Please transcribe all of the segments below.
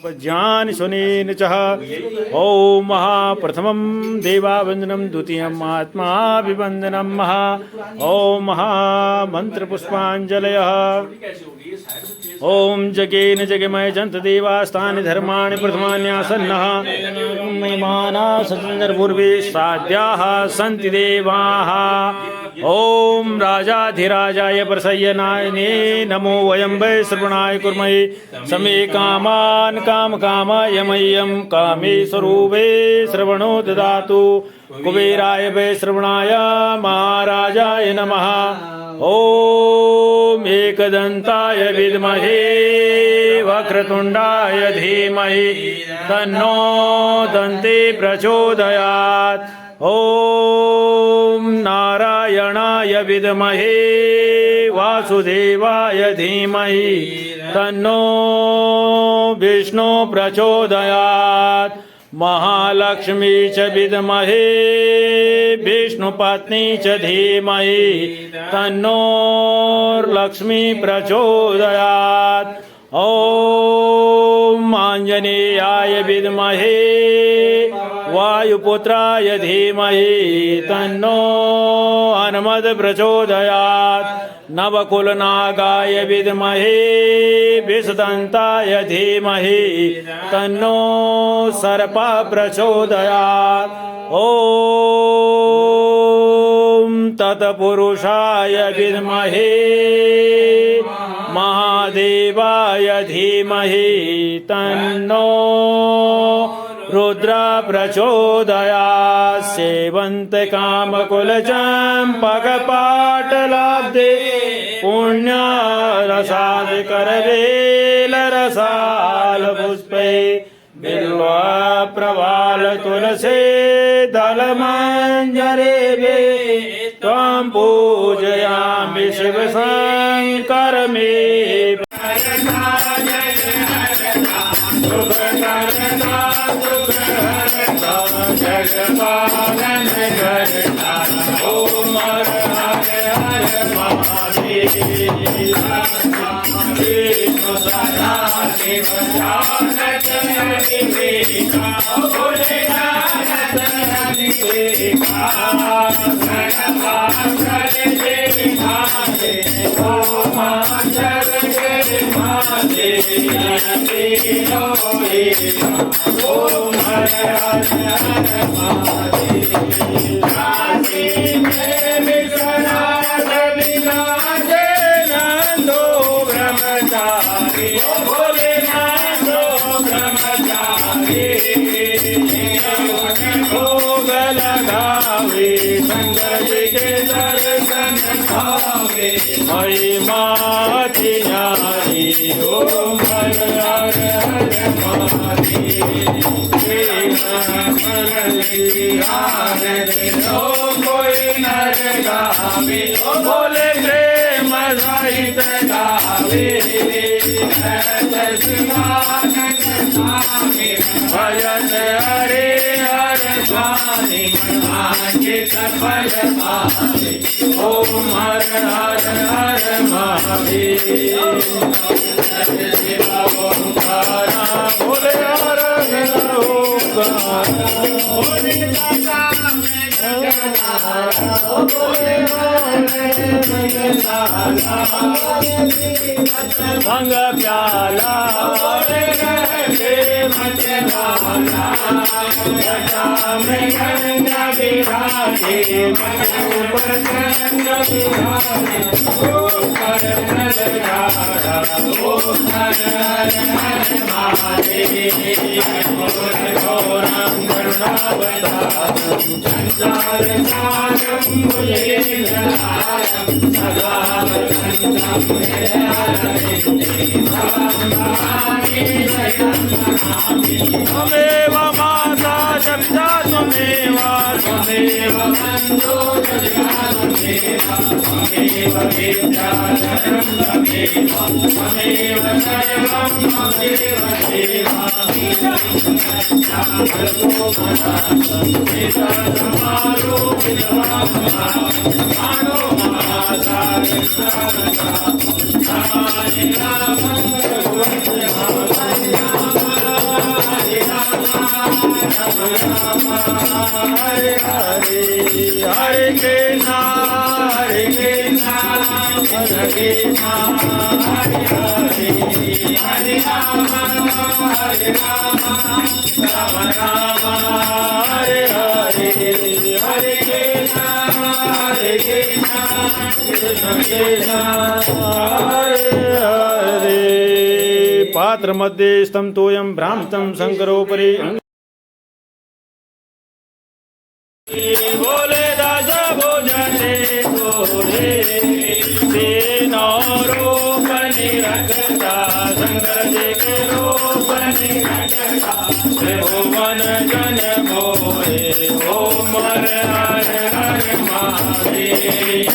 ज्ञान सुनेन चः ॐ महाप्रथमं देवावन्दनं द्वितीयम् आत्माभिवन्दनं महा ॐ महामन्त्रपुष्पाञ्जलयः ॐ जगेन जगमय जन्त देवास्तानि धर्माणि प्रथमान्यासन्नः महिमानासन्दर्पूर्वे साध्याः सन्ति देवाः ॐ राजाधिराजाय प्रसय्यनायने नमो वयं वै श्रवणाय कुर्महे समे कामान् कामकामाय मह्यं कामेश्वरो वै श्रवणो ददातु कुबेराय वै श्रवणाय महाराजाय नमः ॐ एकदन्ताय विद्महे वक्रतुण्डाय धीमहि तन्नो दन्ती प्रचोदयात् ॐ नारायणाय विद्महे वासुदेवाय धीमहि तन्नो विष्णु प्रचोदयात् महालक्ष्मी च विद्महे विष्णुपत्नी च धीमहि तन्नो लक्ष्मी प्रचोदयात् ॐ आञ्जनेयाय विद्महे वायुपुत्राय धीमहि तन्नो हनुमत् प्रचोदयात् नवकुलनागाय विद्महे विषदन्ताय धीमहि तन्नो सर्पः प्रचोदयात् ॐ तत्पुरुषाय विद्महे महादेवाय धीमहि तन्नो रुद्र प्रचोदयात् सेवन्तकामकुलचम्पकपाटलाब्धे पुण्यरसादिकरवेलरसालपुष्पे बिल्वप्रवालतुलसी दलमञ्जरेभे त्वं पूजयामि शिवशङ्कर मे जगपालन करता ओम हर हर महादेव विष्णु सदा शिव जानत हरिका भोलेनाथ हरिका गणपाकर देव महादेव ओम जग महादेव ओम हर हर ओम हर हर कोई नर गावे बोले प्रेम सहित गावे भजन हरे हर स्वामी आंकित फल पावे ओम हर हर हर महादेव शिवा ओंकारा बोले हर भंग प्याला में गंगा विराजे ऊपर गंगा विराजे ऊपर नलधारा ओम हर हर हर महादेव घोरं करुणावतारं संसार सारं भुजगेन्द्रहारं सदा वसन्तं त्वमेव माता च पिता त्वमेव त्वमेव बन्धो त्वमेव विद्या त्वमेव सर्वं त्वमेव देवा Hare Hare, Hare Krishna, Hare Krishna, Krishna Krishna, Hare Hare, Hare Rama, Rama Rama, Hare Hare, Hare Krishna, Krishna Krishna, Hare Hare. पात्र मध्ये स्तम तोयम भ्रांतम शंकरोपरि बोले दास भोजने बोले तेनो रूप निरखता शंकर जी के रूप निरखता त्रिभुवन जन मोहे ओम हर हर हर महादेव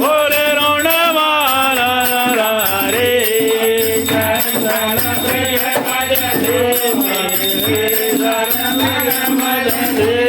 बोले रौणमाला रे चंदन प्रिय भज देव